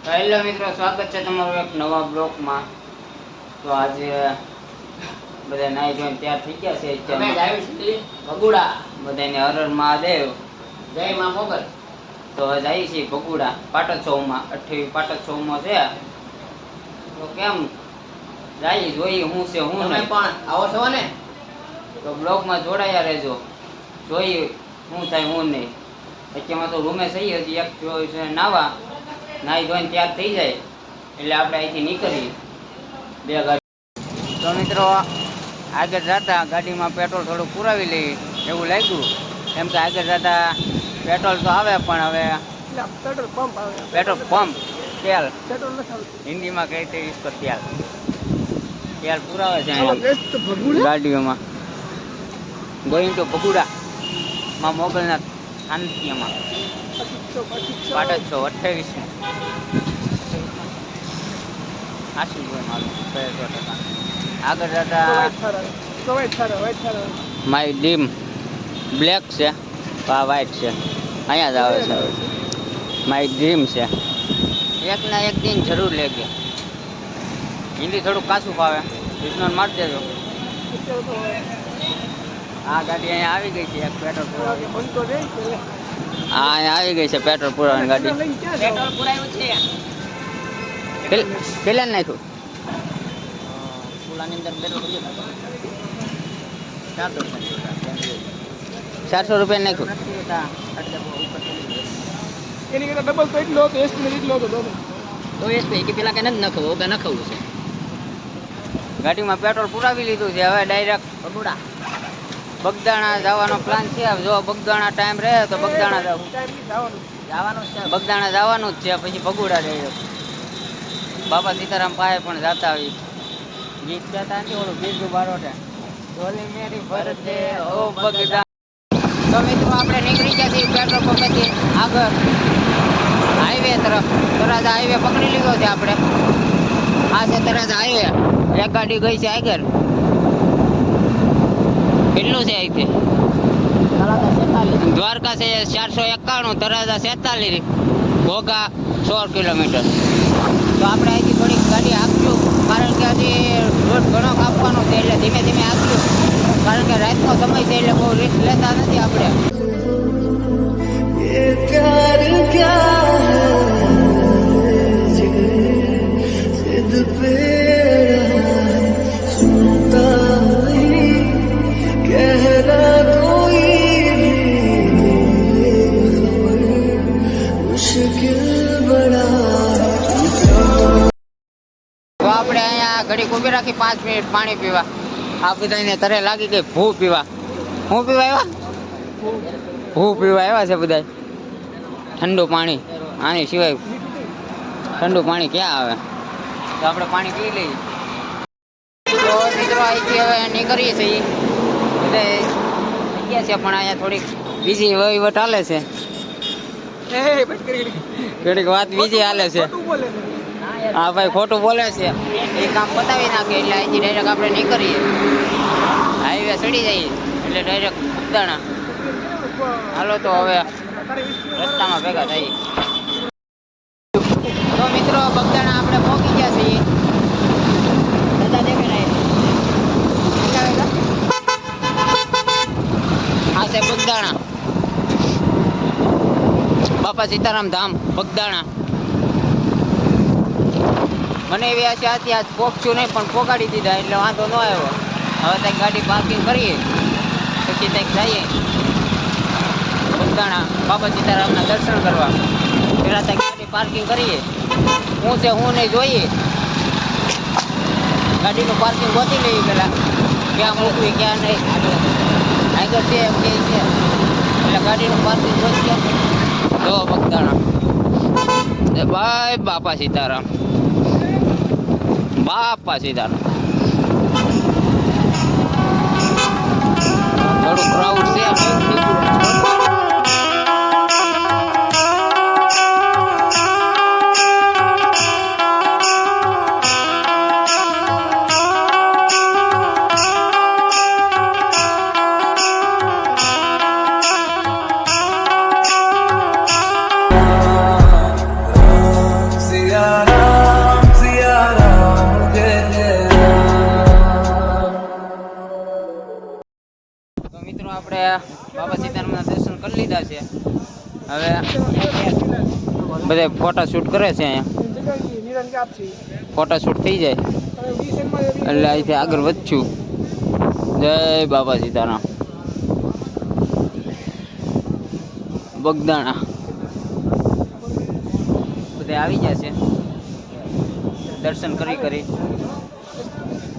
Hello મિત્રો, સ્વાગત છે તમારું એક નવા બ્લોગમાં। તો આજે બધા નાઈ ધોઈને તૈયાર થઈ ગયા છે। અમે આવી છીએ ભગુડા, બધાને હર હર મહાદેવ, જય માં મોગલ। તો જઈએ છીએ ભગુડા પાટોત્સવમાં, 28 પાટોત્સવમાં છે। તો કેમ જઈએ, જોઈએ શું છે શું તમે નહીં। પણ આવો છો ને, તો બ્લોગમાં જોડાયા રહેજો, જોઈએ શું થાય શું નહીં। અત્યારમાં તો રૂમે જઈએ, હજી એક છે નાવા, નાઈ ધોઈને તૈયાર થઈ જાય એટલે આપણે અહીંથી નીકળીએ બે ગાડી। તો મિત્રો આગળ જતા ગાડીમાં પેટ્રોલ થોડું પુરાવી લઈએ એવું લાગ્યું, કેમ કે આગળ જતા પેટ્રોલ તો આવે પણ હવે પેટ્રોલ પંપ તેલ હિન્દીમાં કહે છે इसको તેલ તેલ પુરાવે છે અહીંયા ગાડીઓમાં। ગોઈંગ ટુ ભગુડા માં મોગલના શાંતિમાં પાટોત્સવ 28માં આશી ગયો મારું 100%। આગળ જતા માય ડીમ બ્લેક છે, આ વ્હાઈટ છે, અહીંયા જ આવે છે। માય ડ્રીમ છે, એકના એક દિન જરૂર લેગે। હિન્દી થોડુંક કાચું ફાવે, ઇગ્નોર મારી દેજો। આ ગાડી અહીંયા આવી ગઈ છે, એક પેટ્રોલ પુરાવી, હા અહીંયા આવી ગઈ છે પેટ્રોલ પુરાવાની ગાડી। પેટ્રોલ પુરાયું છે, પેલા નાખ્યું પુલાની અંદર પેટ્રોલ 400 રૂપિયા નાખ્યું। એની કરતા ડબલ તો એટલો હતો, એસટી એટલો હતો તો એસટી કે પેલા કે નથી નખવું, કે નખવું છે। ગાડીમાં પેટ્રોલ પુરાવી લીધું છે, હવે ડાયરેક્ટ ભગુડા બગદાણા જવાનો પ્લાન છે। જો બગદાણા ટાઈમ રહે તો બગદાણા જવાનું છે, બગદાણા જવાનું જ છે, પછી ભગુડા ડાયરેક્ટ બાપા સીતારામ પાસે પણ જતા હોય, ગીત ગાતા નથી ઓલું બીજું બારોટે ડોલી મેરી ફરતે ઓ બગદાણા। તો મિત્રો આપણે નીકળી ગયા છીએ પેટ્રોલ પંપેથી આગળ હાઈવે તરફ। તળાજા હાઈવે પકડી લીધો છે આપણે, આ છે તળાજા હાઈવે। એક ગાડી ગઈ છે આગળ, કેટલું છે અહીંથી દ્વારકા છે 491, તળાજા 47, ઘોઘા 16 કિલોમીટર। તો આપણે અહીંથી થોડીક ગાડી આપશું, કારણ કે હજી રોડ ઘણો કાપવાનો છે એટલે ધીમે ધીમે આપશું, કારણ કે રાતનો સમય છે એટલે બહુ રિસ્ક લેતા નથી આપણે। આપણે અહીંયા ઘડીક ઊભી રાખી 5 મિનિટ પાણી પીવા। આ બધાને તરે લાગી ગઈ ભૂ પીવા। હું પીવા આવ્યા, ભૂ પીવા આવ્યા છે બધા, ઠંડુ પાણી, આની સિવાય ઠંડુ પાણી ક્યાં આવે। તો આપણે પાણી પી લઈએ। તો મિત્રો અહીંથી હવે નીકળીએ છીએ બધા ગયા છે, પણ અહીંયા થોડીક બીજી વહીવટ હાલે છે, થોડીક વાત બીજી હાલે છે। હા ભાઈ ખોટું બોલે છે, એ કામ પતાવી નાખે એટલે અહીંથી ડાયરેક્ટ આપણે નીકળીએ, હાઈવે ચડી જઈએ એટલે ડાયરેક્ટ બગદાણા। હાલો તો હવે રસ્તામાં ભેગા થઈએ। તો મિત્રો બગદાણા આપણે પહોંચી ગયા છીએ, બધા દેખે આ છે બગદાણા, બાપા સીતારામ ધામ બગદાણા। મને એવી આશા હતી આજ પહોંચશું નહીં, પણ પહોંચાડી દીધા એટલે વાંધો ન આવ્યો। હવે ત્યાં ગાડી પાર્કિંગ કરીએ પછી ત્યાં જઈએ બગદાણા બાબા સીતારામના દર્શન કરવા। પહેલાં ત્યાં ગાડી પાર્કિંગ કરીએ, શું છે શું નહીં જોઈએ, ગાડીનું પાર્કિંગ ગોતી લઈએ પહેલાં, ક્યાં મૂકવી ક્યાં નહીં, આગળ છે એમ કે છે એટલે ગાડીનું પાર્કિંગ ગોતીએ। જો બગદાણા ભાઈ બાપા સીતારામ, બાપા સીતારામ। થોડું ક્રાઉડ છે, બધા ફોટા શૂટ કરે છે અહીંયા, ફોટા શૂટ થઈ જાય એટલે અહીંથી આગળ વધશું. જય બાબા સીતારામ. બગદાણા બધા આવી ગયા છે દર્શન કરી.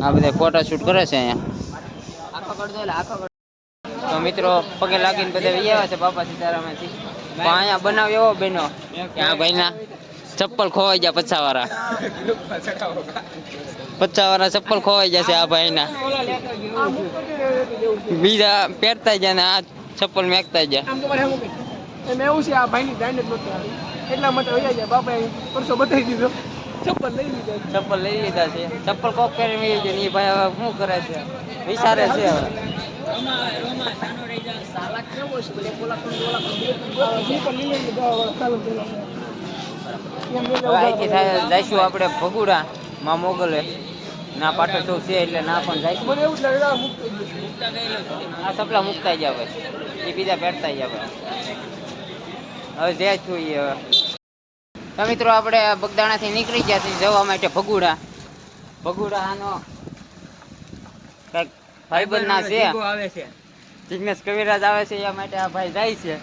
આ બધા ફોટા શૂટ કરે છે અહીંયા. તો મિત્રો પગે લાગીને બધા આવ્યા છે બાપા સીતારામથી. પણ અહીંયા બનાવ એવો બન્યો કે આ ભાઈના ચપ્પલ ખોવાઈ ગયા. પચાવાળા ચપ્પલ ખોવાઈ જશે આ ભાઈના. બીજા પહેરતા જાય ને આ ચપ્પલ મેકતા જાય. એવું છે આ ભાઈની દાંડ જ નહોતી આવી એટલા માટે વયા જાય. બાપાએ પરસો બતાવી દીધો, ચપ્પલ લઈ લીધા છે. ચપ્પલ કોક કરી છે ને એ ભાઈ હવે શું કરે છે વિચારે છે હવે. જઈશું આપણે ભગુડા માં મોગલે ના પાટો છે એટલે ના પણ જઈશું. આ સપલા મુકતા ગયા ભાઈ, એ બીજા પહેરતા ગયા હવે જે જોઈએ. હવે તો મિત્રો આપણે બગદાણાથી નીકળી ગયા છીએ જવા માટે ભગુડા. આનો કઈક ભાઈબંધ ના છે, જિગ્નેશ કવિરાજ આવે છે એ માટે આ ભાઈ જાય છે.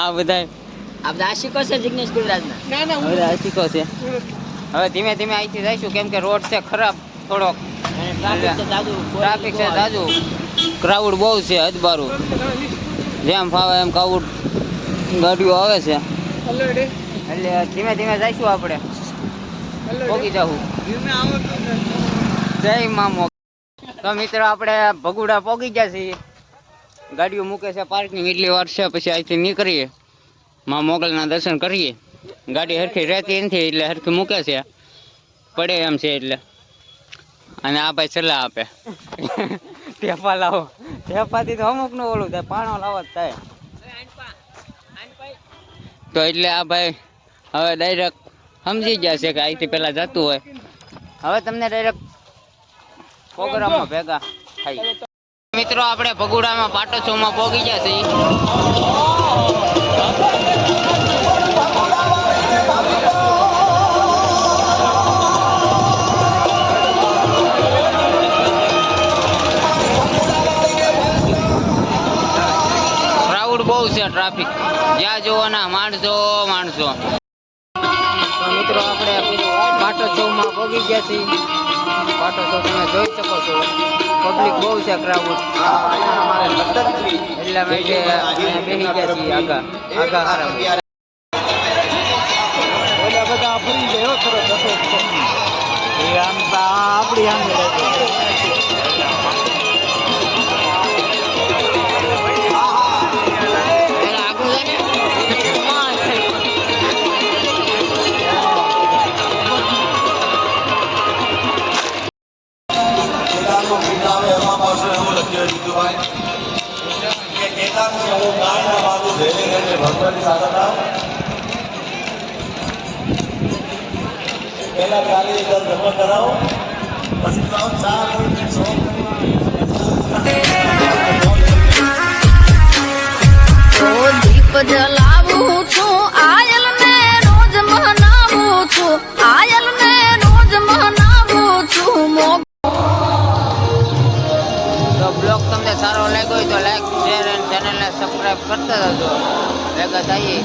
આ બધા આશિકો છે જિગ્નેશ કવિરાજના. બધા આશિકો છે. હવે ધીમે ધીમે અહીંથી જઈશું કેમ કે રોડ છે ખરાબ થોડોક, ટ્રાફિક છે જાજુ, ક્રાઉડ બહુ છે હદબારું. જેમ ફાવે એમ ક્રાઉડ ગાડીઓ આવે છે એટલે ધીમે ધીમે જઈશું આપણે, પહોંચી જવું. જય મામો. તો મિત્રો આપણે ભગુડા પહોંચી ગયા છીએ. ગાડીઓ મૂકે છે પાર્કિંગ એટલી વાર છે, પછી અહીંથી નીકળીએ માં મોગલના દર્શન કરીએ. ગાડી હરખી રહેતી નથી એટલે હરખી મૂકે છે, પડે એમ છે એટલે. અને આ ભાઈ સલાહ આપે ટેપા લાવો. ટેપાથી તો અમુકનું ઓલું થાય, પાણો લાવો જ થાય. તો એટલે આ ભાઈ હવે ડાયરેક્ટ સમજી ગયા છે કે અહીંથી પહેલાં જતું હોય. હવે તમને ડાયરેક્ટ પ્રોગ્રામમાં ભેગા થાય. મિત્રો આપણે ભગુડામાં પાટોત્સવમાં પહોંચી ગયા છીએ. ક્રાઉડ બહુ છે, ટ્રાફિક જ્યાં જોવાના માણસો. તો મિત્રો આપણે પાટોત્સવમાં પહોંચી ગયા છીએ. પાટોત્સવ તમે જોઈ શકો છો, પબ્લિક બહુ છે, ક્રાઉડ. એટલા માટે અહીંયા બેસી ગયા છીએ આગા હારા. બધા ફરી જાય તરત આપણી સામે પહેલા ચાલી જમા કરાવો પછી દીપ જલાવું છું, આયલ ને રોજ મનાવું છું, આયલ ને રોજ મનાવું છું. તો બ્લોગ તમને સારો લાગ્યો હોય તો લાઈક, શેર અને ચેનલને સબસ્ક્રાઈબ કરતા જજો. ભેગા થઈએ.